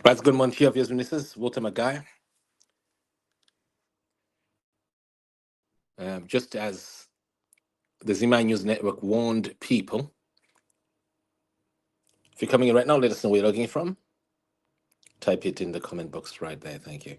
Right, good morning to you, viewers and listeners. Walter Magaya. Just as the ZimEye News Network warned people, if you're coming in right now, let us know where you're logging in from. Type it in the comment box right there. Thank you.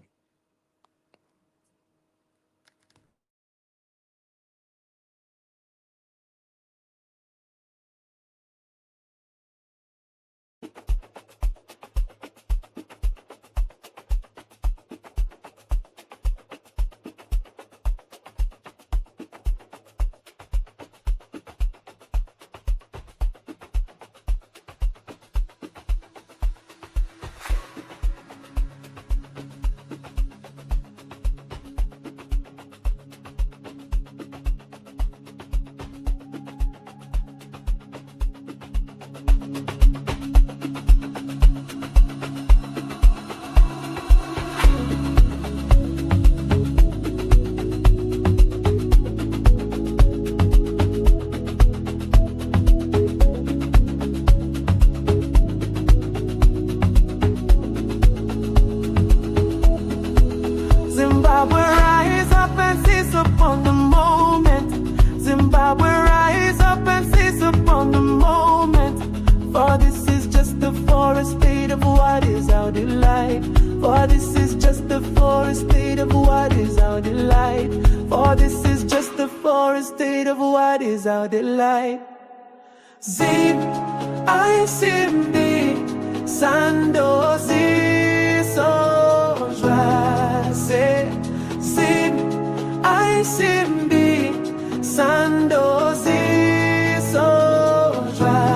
Zimbabwe rise up and seize upon the moment. Zimbabwe rise up and seize upon the moment. For this is just the forest state of what is our delight. For this is just the forest state of what is our delight. For this is just the forest state of what is our delight. ZimEye's Sandozi Sojase ZimEye's Sandozi Sojase.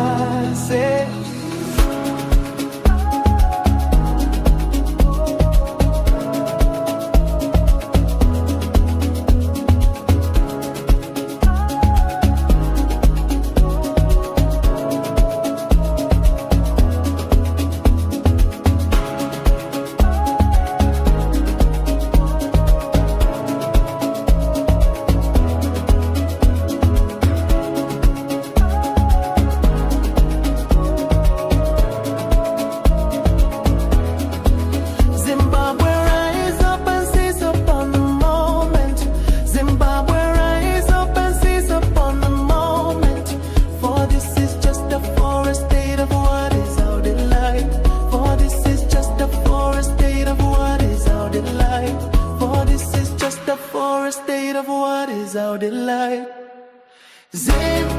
State of what is our delight. ZimEye's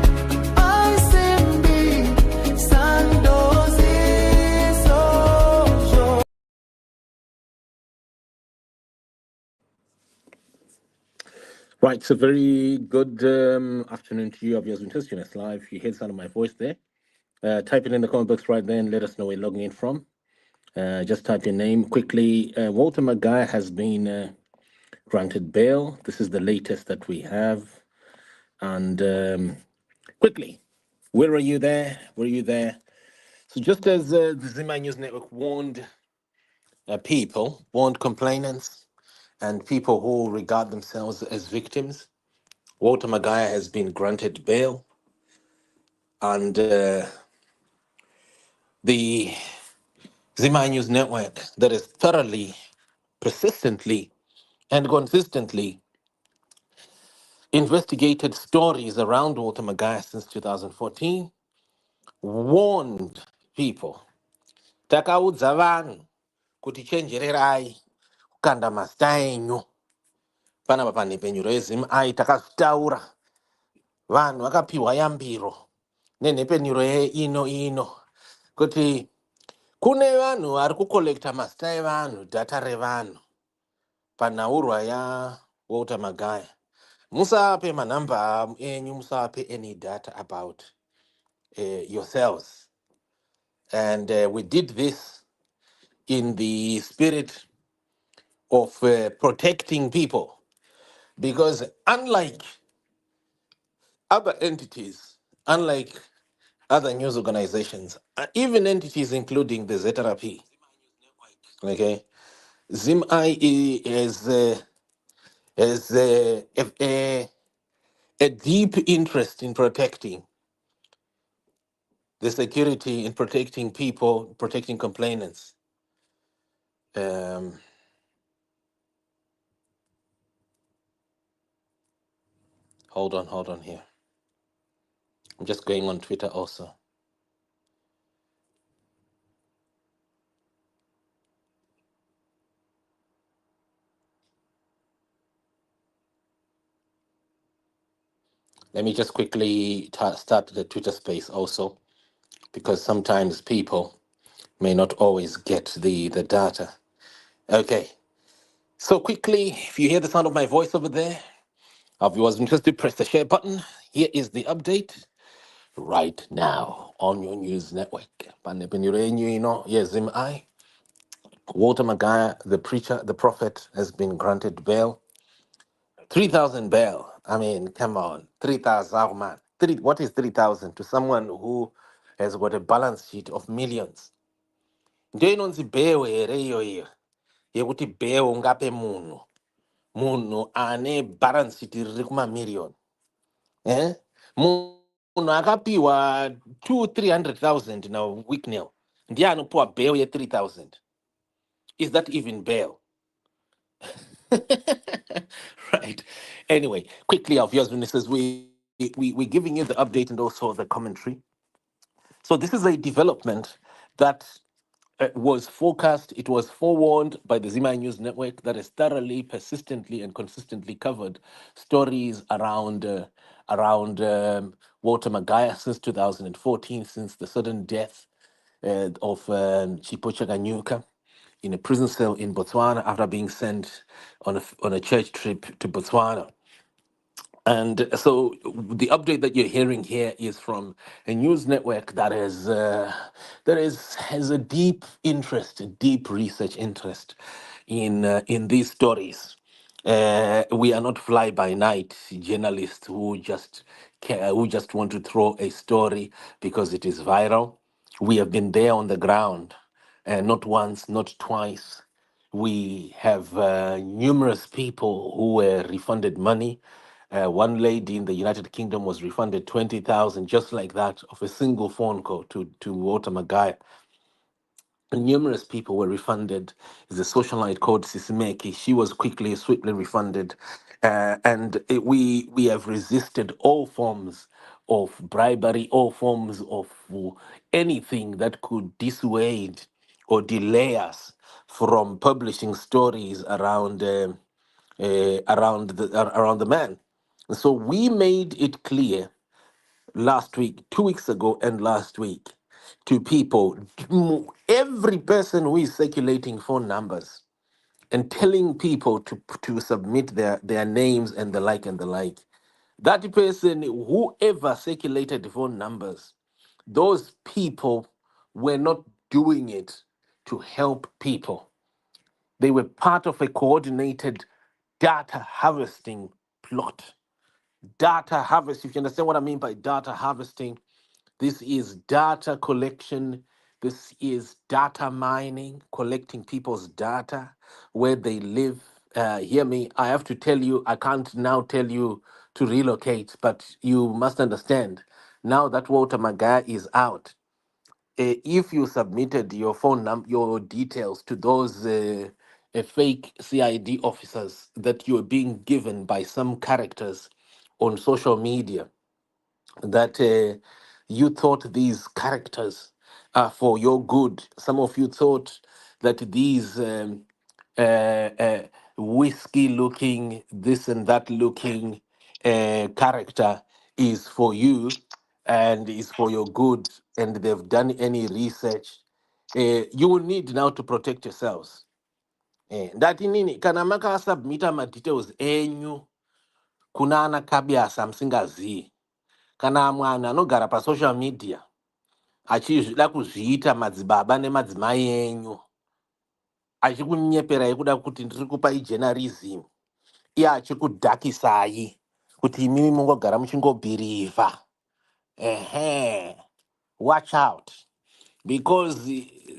Sandozi Sojo. Right, so very good afternoon to you, viewers and listeners. Live, you hear the sound of my voice there. Type it in the comment box right there and let us know where you're logging in from. Just type your name quickly. Walter Magaya has been granted bail. This is the latest that we have. And quickly, where are you there? Were you there? So just as the ZimEye News Network warned warned complainants, and people who regard themselves as victims, Walter Magaya has been granted bail. And the ZimEye News Network that is thoroughly, persistently, and consistently investigated stories around Walter Magaya since 2014 warned people. Takaudza vanhu kuti chenjererai kukanda mazita enyu panapa panhepfenyuro yeZimEye. Takazvitaura, vanhu vakapiwa yambiro nenhepfenyuro ino kuti kune vanhu vari kukolekta mazita evanhu, dhata revanhu panhaurwa yaWalter Magaya. Musape manhamba enyu, musape any data about yourselves. And we did this in the spirit of protecting people, because unlike other entities, unlike other news organizations, even entities including the ZRP, okay, ZimEye has a deep interest in protecting the security, in protecting people, protecting complainants. Um, hold on here. I'm just going on Twitter also. Let me just quickly start the Twitter space also, because sometimes people may not always get the data. Okay, so quickly, if you hear the sound of my voice over there, if you was interested, press the share button. Here is the update right now on your news network. Yes, ZimEye. Walter Magaya, the preacher, the prophet, has been granted bail. 3,000 bail. I mean, come on. 3,000, man. What is 3,000 to someone who has got a balance sheet of millions? Nje inonzi bail here iyo yekuti bail ungape munhu ane balance sheet riri kumamiliyoni. Eh? Munhu akapiwa 200,000-300,000 na week now. Ndiye anopiwa bail ye 3,000. Is that even bail? Right. Anyway, quickly, our viewers, ministers, we're giving you the update and also the commentary. So this is a development that was forecast, it was forewarned by the Zima News Network that has thoroughly, persistently, and consistently covered stories around Walter Magaya since 2014, since the sudden death of Chipo Chaganyuka in a prison cell in Botswana after being sent on a church trip to Botswana. And so the update that you're hearing here is from a news network that has a deep interest, a deep research interest in these stories. We are not fly by night journalists who just want to throw a story because it is viral. We have been there on the ground, not once, not twice. We have numerous people who were refunded money. One lady in the United Kingdom was refunded 20,000 just like that of a single phone call to Walter Magaya. Numerous people were refunded. There's a socialite called Sisimeki. She was quickly, swiftly refunded. We have resisted all forms of bribery, all forms of anything that could dissuade or delay us from publishing stories around the man. So we made it clear last week, 2 weeks ago, and last week to people, every person who is circulating phone numbers and telling people to submit their names and the like and the like. That person, whoever circulated phone numbers, those people were not doing it to help people. They were part of a coordinated data harvesting plot. Data harvest, if you understand what I mean by data harvesting, this is data collection. This is data mining, collecting people's data, where they live. Hear me, I have to tell you, I can't now tell you to relocate, but you must understand now that Walter Magaya is out. If you submitted your phone number, your details to those fake CID officers that you're being given by some characters on social media, that you thought these characters are for your good. Some of you thought that these whiskey looking, this and that looking character is for you and is for your good, and they've done any research. You will need now to protect yourselves. Ndati nini kana makasubmita madetails enyu kuna ana kabiasa msingazivi, kana mwana anogara pasocial media achizvida kuzviita madzibaba nemadzimai enyu, achikunyeperai kuda kuti ndiri kupai journalism, iye achikudhakisai kuti imimi mungogara muchingobhirivha. Watch out, because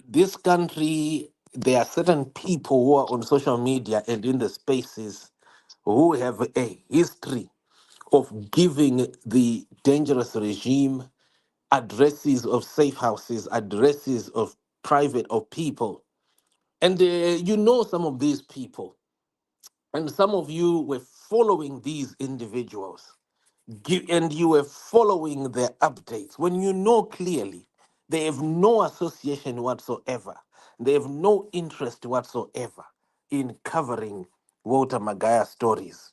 this country, there are certain people who are on social media and in the spaces who have a history of giving the dangerous regime addresses of safe houses, addresses of private of people And you know some of these people, and some of you were following these individuals, and you were following their updates when you know clearly they have no association whatsoever. They have no interest whatsoever in covering Walter Magaya stories.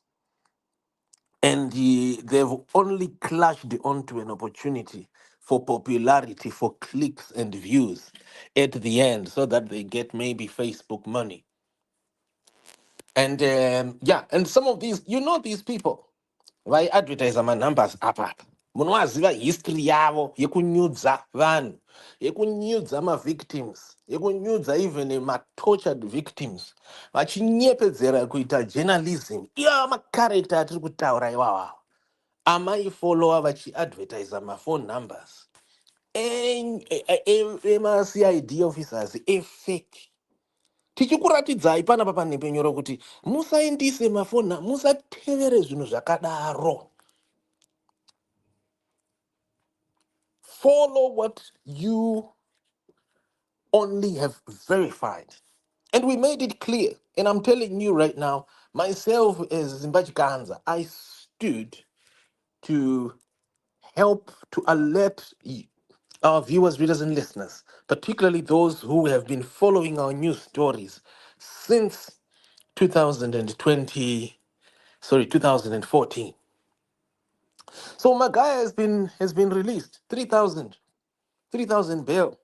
And they've only clashed onto an opportunity for popularity, for clicks and views at the end, so that they get maybe Facebook money. And yeah, and some of these, you know, these people, why advertise my numbers up up. Munowaziva history yavo yekunyudza vanhu, yekunyudza victims, yekunyudza even tortured victims, vachinyepedzera kuita journalism. Iyo makarekta atiri kutaura iwawa. Amaifollowa vachiadvertise phone numbers. Ema-CID officers efake. Tichikuratidzai panapa panhepanyoro kuti musaendise mafoni, musatevere zvinhu zvakadaro. Follow what you only have verified. And we made it clear. And I'm telling you right now, myself as Zimbachi Kanza, I stood to help to alert our viewers, readers, and listeners, particularly those who have been following our news stories since 2020, 2014. So Magaya has been released. 3,000 bail.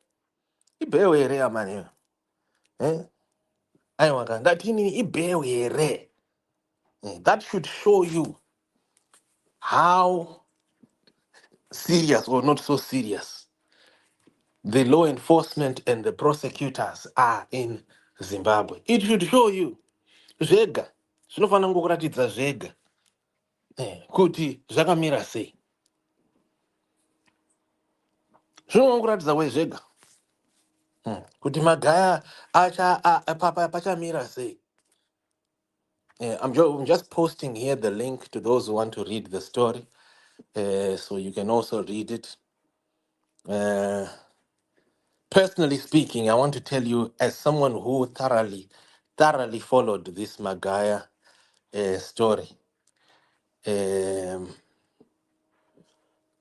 Bail area man. Eh? Aiwa ndatini bail area. That should show you how serious or not so serious the law enforcement and the prosecutors are in Zimbabwe. It should show you zvega. Zvinofanira kuratidza zvega. Kuti zvakamira sei. Zvinofanira kuratidza we zvega. Kuti Magaya pachamira sei. I'm just posting here the link to those who want to read the story, so you can also read it. Personally speaking, I want to tell you, as someone who thoroughly followed this Magaya story,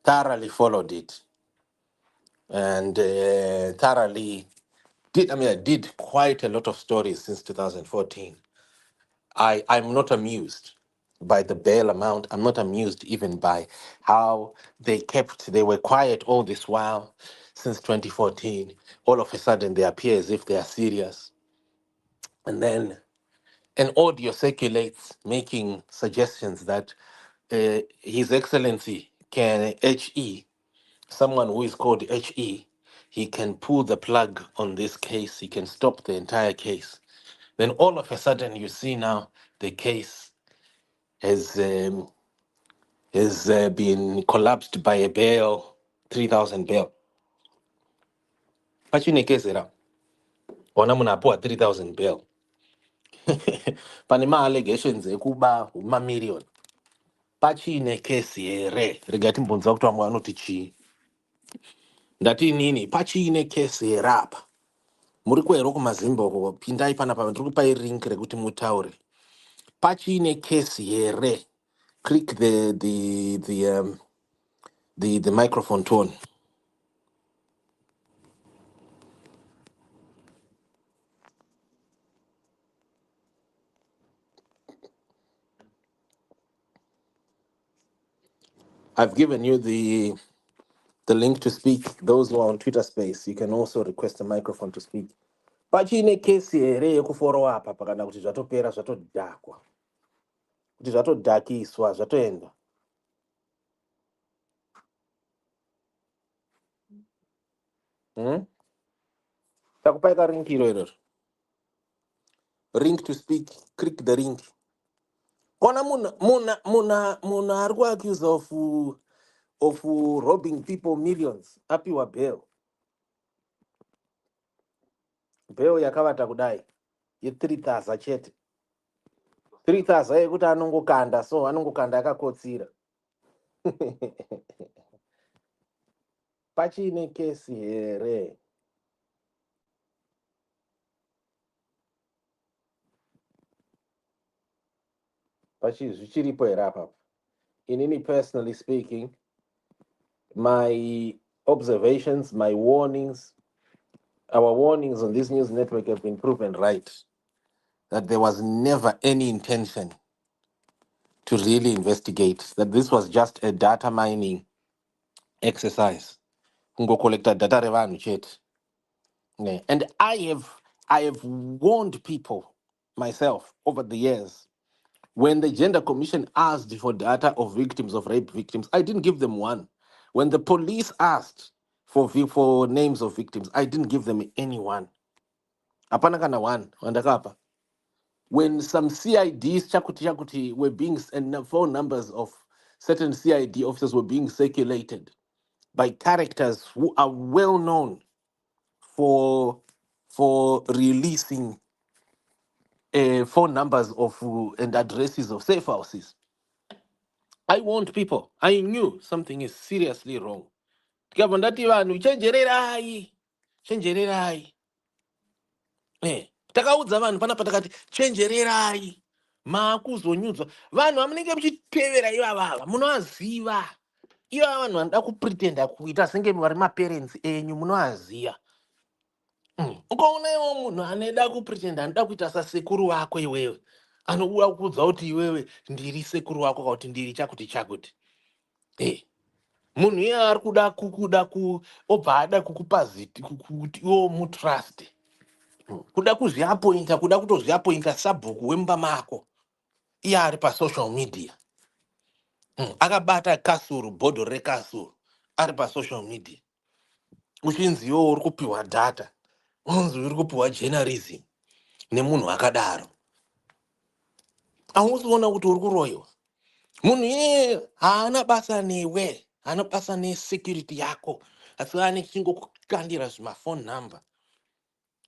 thoroughly followed it, and thoroughly did. I mean, I did quite a lot of stories since 2014. I'm not amused by the bail amount. I'm not amused even by how they were quiet all this while since 2014. All of a sudden, they appear as if they are serious. And then an audio circulates making suggestions that His Excellency can HE, someone who is called HE, he can pull the plug on this case, he can stop the entire case. Then all of a sudden, you see now the case has been collapsed by a bail, 3,000 bail. Pachine case era, wana munapoa 3,000 bail. Pane allegations ekuba million. Pachine case here, regati mbonza kuti vamwe vanoti chii. Ndati nini, pachine case here apa. Muri kwero kumaZimbabwe, pindai panapa ndiri kupai link rekuti mutaure. Pachine case here. Click the microphone tone. I've given you the link to speak. Those who are on Twitter space, you can also request a microphone to speak. Pachine kesi here yekuforowa apa pakana kuti zvatopera zvatodhakwa. Kuti zvatodhakiswa zvatoenda. Takupaika link iroro. Link to speak. Click the link. Kona muna ari accused of robbing people millions. Apiwa bail. Bail yakavata kudai. Ye 3,000 chete. 3,000 yekuti anongokanda, so anongokanda akakotsira. Pachine kesi here. zvichiripo here apapo. Inini personally speaking, my observations, my warnings, our warnings on this news network have been proven right. That there was never any intention to really investigate, that this was just a data mining exercise. Kungokollecta data revanhu chete. Ne. And I have warned people myself over the years. When the Gender Commission asked for data of victims of rape victims, I didn't give them one. When the police asked for names of victims, I didn't give them anyone. Hapana kana one. Wandakapa. When some CIDs chakuti were being, and phone numbers of certain CID officers were being circulated by characters who are well known for releasing phone numbers of and addresses of safe houses. I warned people. I knew something is seriously wrong. Tikabva ndati vanhu chenjererai, chenjererai. Takaudza vanhu panapa takati chenjererai. Maakuzonyudzwa. Vanhu vamunenge muchitevera ivavava munovaziva. Ivava vanhu vanoda kupretenda kuita senge vari maparents enyu munovaziva. Ukaona iwo munhu anoda kupretenda anoda kuita sasekuru wako iwewe. Anobuda kuudza kuti iwewe ndiri sekuru wako kana kuti ndiri chakuti chakuti. Munhu iye ari kuda obva ada kukupa ziti kuti iwo mutrust. Kuda kuzviapointa, kuda kutozviapointa sabhuku wemba mako. Iye ari pasocial media. Akabata kasuru, bhodho rekasuru, ari pasocial media. Uchinzi iwo uri kupiwa data. Unzi uri kupiwa journalism nemunhu akadaro. Ausiona kuti uri kuroyiwa. Munhu iye haana basa newe, haana basa nesecurity yako. Asi ane chingokukandira zvimafone number.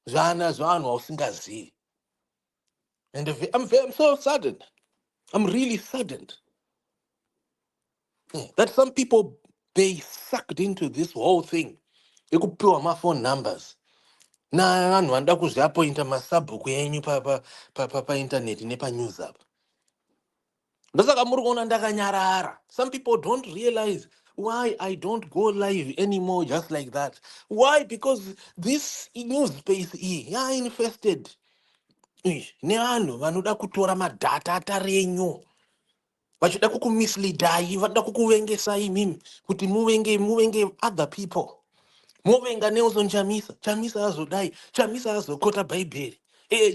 Zvana zvanhu ausingazivi. And I'm so saddened. I'm really saddened that some people, they sucked into this whole thing. Ekupiwa mafone numbers. Na vanhu vanoda kuzviapointa masabhuku enyu painternet nepanews apa. Ndosaka muri kuona ndakanyarara. Some people don't realize why I don't go live anymore just like that. Why? Because this news space is infested. Nevanhu vanoda kutora madata renyu. Vachida kukumislidai, vanoda kukuvengesai imimi kuti muvenge other people. Muvenga Nelson Chamisa, Chamisa azodai, Chamisa azokota Bhaibheri.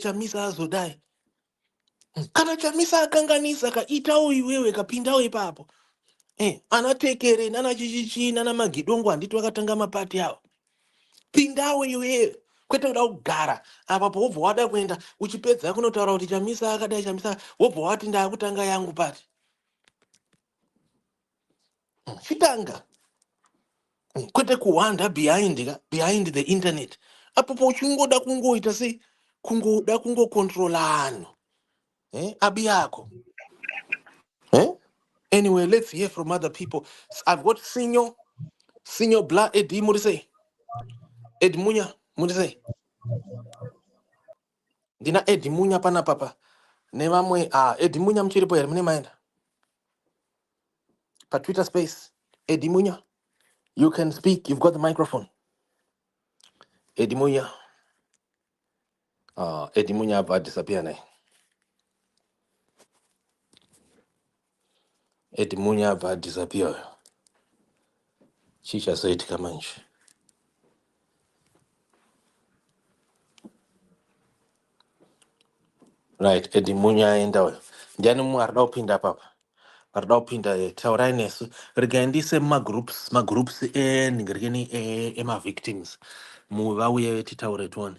Chamisa azodai. Kana Chamisa akanganisa kaitawo iwewe kapindawo ipapo. Anatekere nana chichichi nana magidongo anditi wakatanga mapati awo. Pindawo iwewe. Kwete kuda kugara apapo wobva wada kuenda uchipedza kunotaura kuti Chamisa akadai Chamisa wobva wati ndakutanga yangu pati. Chitanga. Kwete kuwanda behind the internet. Apapo uchingoda kungoita sei kungoda kungocontrola anhu. Abi yako. Anyway, let's hear from other people. I've got Senior Bla Edi Murise. Ed Munya Murise. Dina Edi Munya pana papa. Nevamwe Edi Munya mchiripo ya mne maenda. Pa Twitter space. Edi Munya. You can speak. You've got the microphone. Edi Munya. Edi Munya va disappear naye. Edi Munya va disappear. Chicha said kamanchi. Right, Edi Munya aenda we. Ndiani mu arida kupinda papa. Arida kupinda taurai nesu. Rigaendise magroups ningirigeni ema victims. Muvauye titaure tuone.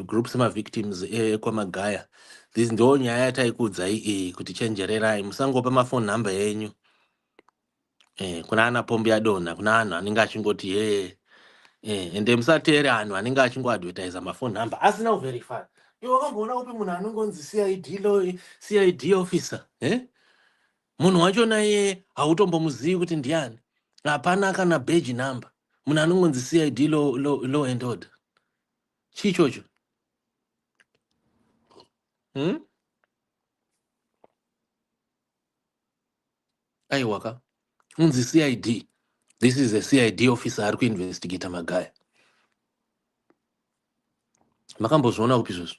Groups victims kwa Magaya. This ndo nyaya yataikudzai kuti chenjererai musangopa mafone number yenyu. Kuna ana pombi adona, kuna anhu anenge achingoti ende musateere anhu anenge achingoadvertise mafone number asina kuverify. Iwe wakamboona upi munhu anongonzi CID officer? Munhu wachona iye hautombomuzivi kuti ndiani. Hapana kana badge number. Munhu anongonzi CID law and order. Chichocho. aiwaka unzi CID. This is a CID officer ari kuinvestigata Magaya. Makambozviona kupi izvozvo?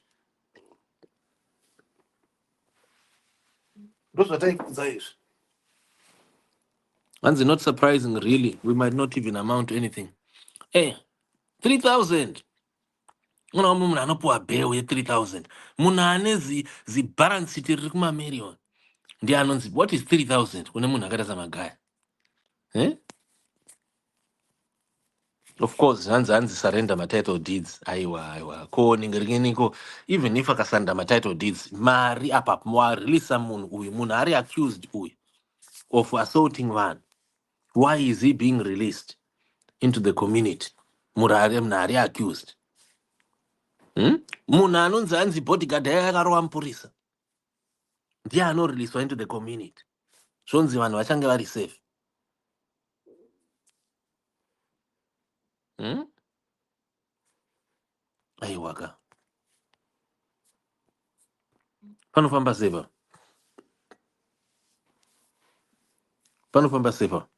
Ndozvataikudza izvi. Hanzi not surprising really. We might not even amount to anything. Hey, 3,000. Una munhu anopuwa bail ye3,000. Munhu ane zibalance sheet riri kumamillion. Ndiye anonzi what is 3,000 kune munhu akaita saMagaya? Eh? Of course, hanzi surrender title deeds. Aiwa. Ko ningiriniko, even if akasanda title deeds, mari apa release munhu uyu, munhu ari accused uyu of assaulting vanhu. Why is he being released into the community? Munhu ari accused. Munhu anonzi hanzi bodyguard yakarova mupurisa. Ndiye anoreleaswa into the community. Zvonzi vanhu vachange vari safe. Aiwaka. Panofamba seva. Panofamba seva.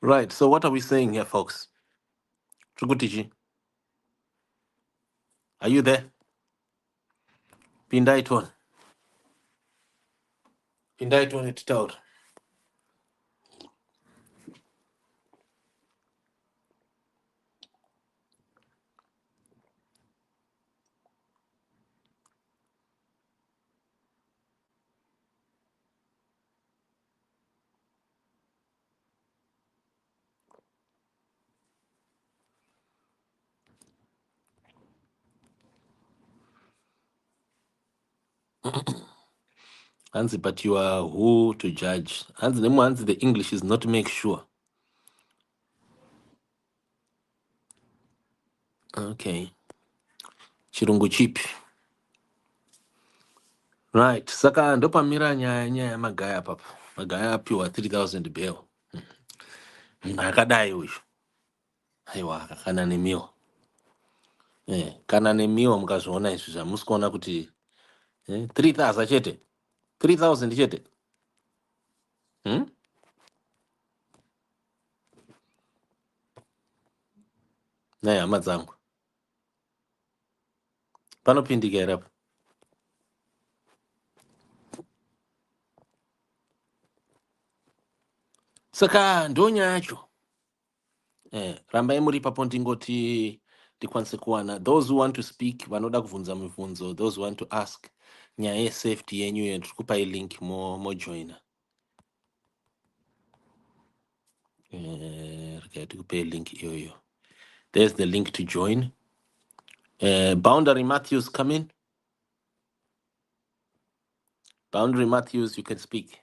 Right, so what are we saying here, folks? Trukutichi, are you there? Pindai tuone titaura. Hansi, but you are who to judge? Hansi, the English is not make sure. Okay. Chirungu chipi. Right. Saka ndopamira nyaya Magaya papa. Magaya apiwa 3,000 bail. Akadai uyu. Aiwa, kana nemiwa. Kana nemiwa mukazviona izvi zvamusikuona kuti 3,000 chete. 3,000 chete. Nai hama dzangu. Panopindika here apa. Saka ndonyaya yacho. Rambai muri papo ndingoti tikwanise kuwana. Those who want to speak, vanoda kuvunza mibvunzo. Those who want to ask. Nyaya yesafety yenyu tikupai link mojoina. Tikupai link iyoyo. There's the link to join. Boundary Matthews, come in. Boundary Matthews, you can speak.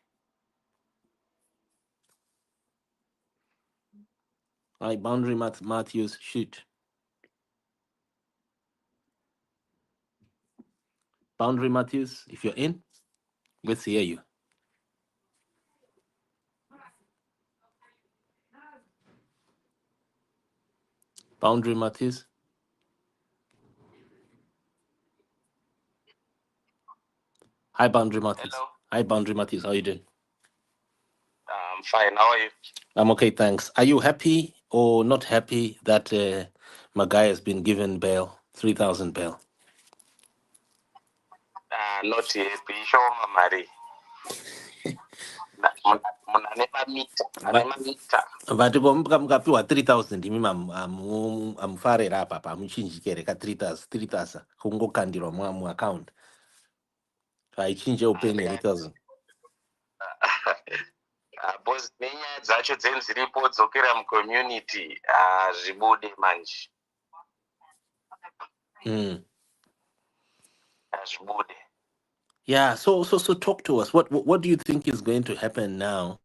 Hi, Boundary Matthews, shoot. Boundary Matthews, if you're in, let's hear you. Boundary Matthews. Hi, Boundary Matthews. Hello. Hi, Boundary Matthews. How are you doing? I'm fine. How are you? I'm okay, thanks. Are you happy or not happy that Magaya has been given bail, 3,000 bail? Not happy. Show Mari. But mukapiwa 3,000 imi amufarira apa pamuchinjikere ka 3,000 kungokandirwa muaccount haichinje upenyu 3,000. Boss nenyaya dzacho dzenziripo dzokera mucommunity zvibude manje. Zvibude. Yeah, so talk to us. What do you think is going to happen now?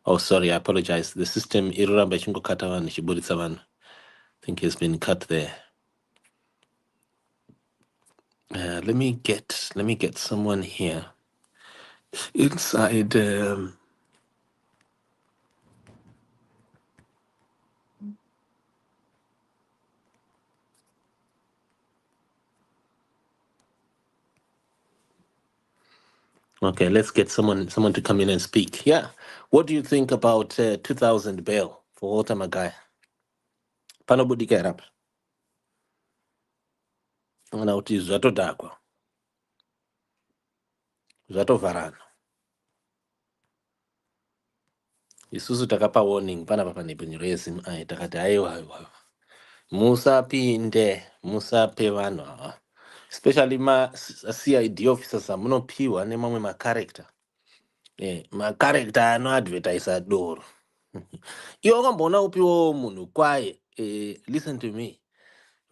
Oh, sorry, I apologize. The system iruramba chingokata vanhu chiburitsa vanhu. I think it's been cut there. Let me get someone here inside. Okay, let's get someone to come in and speak. Yeah, what do you think about 2,000 bail for Walter Magaya? Panobudika erapa. Ona kuti zvatodhakwa, zvatovharana. Isusu takapa warning panapa panhepfenyuro yeZimEye takati haiwa musape vanhu ava, especially ma-CID officers amunopiwa nemamwe macarector. Macarector anoadvertisa doro. Iwe wakamboona upiwo munhu kwaye. Listen to me.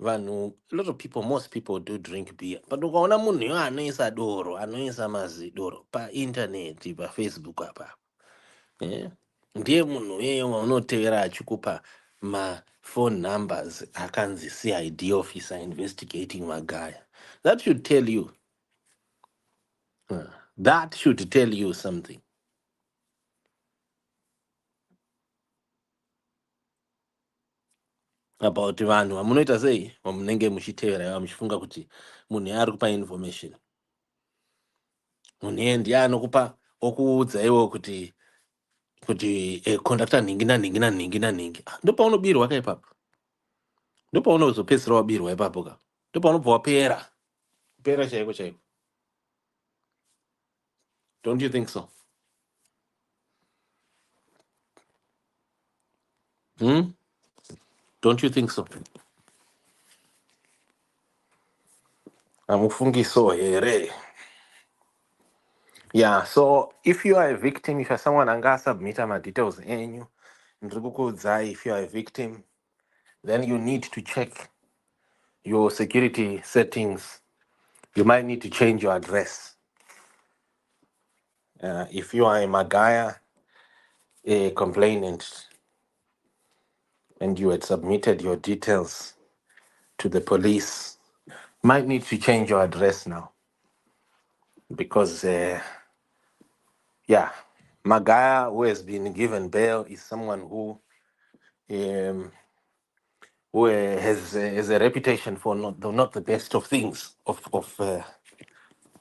Vanhu, a lot of people, most people do drink beer. But ukaona munhu iwo anoisa doro, anoisa mazidoro painternet, pafacebook apa. Ndiye munhu yeye waunotevera achikupa ma-phone numbers akanzi CID officer investigating Magaya. That should tell you. That should tell you something. About vanhu vamunoita sei vamunenge muchitevera iva muchifunga kuti munhu ari kupa information. Munhu ndiye anokupa okuudza iwo kuti conductor nhingi nanhingi. Ndopaunobirwa ka ipapo. Ndopaunozopedzisira wabirwa ipapo ka. Ndopaunobva wapera. Kupera chaiko. Don't you think so? Don't you think so? Amufungiso here. Yeah, so if you are a victim, if you're someone anga submit my details enyu, if you are a victim, then you need to check your security settings. You might need to change your address. If you are a Magaya a complainant and you had submitted your details to the police, might need to change your address now. Because, Magaya, who has been given bail, is someone who has a reputation for not the best of things,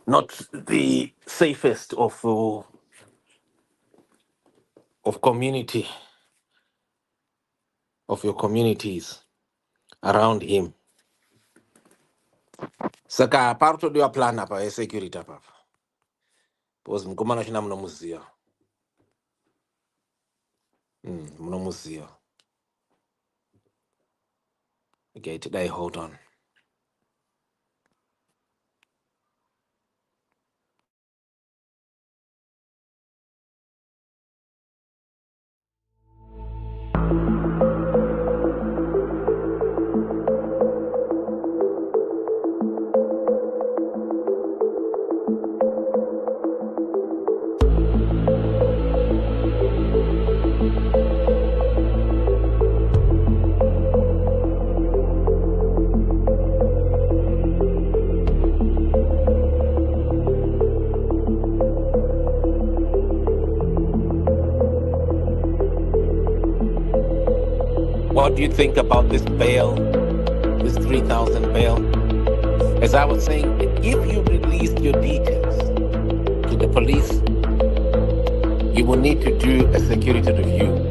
not the safest of community, of your communities around him. Saka parto dia plan apa security apa. Because mkomana shina munomuzia. Munomuzia. Okay, today hold on. What do you think about this bail, this 3,000 bail? As I was saying, if you release your details to the police, you will need to do a security review.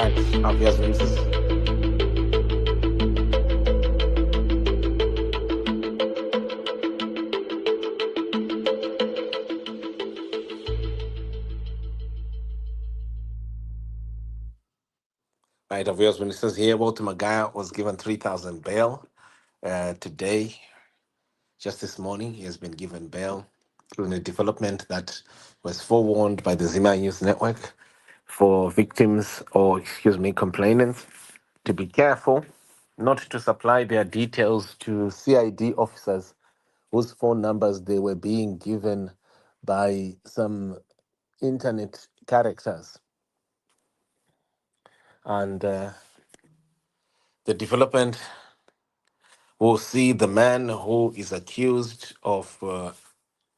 Right, our viewers and listeners. Right, our viewers and listeners here. Walter Magaya was given 3,000 bail today. Just this morning, he has been given bail in a development that was forewarned by the ZimEye's News Network for victims or, excuse me, complainants to be careful not to supply their details to CID officers whose phone numbers they were being given by some internet characters. And the development will see the man who is accused of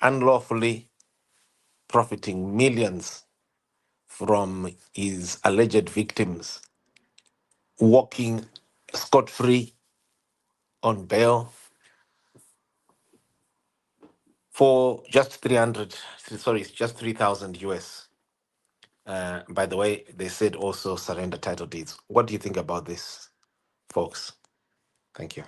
unlawfully profiting millions from his alleged victims walking scot free on bail for just 300, sorry, just 3,000 US. By the way, they said also surrender title deeds. What do you think about this, folks? Thank you.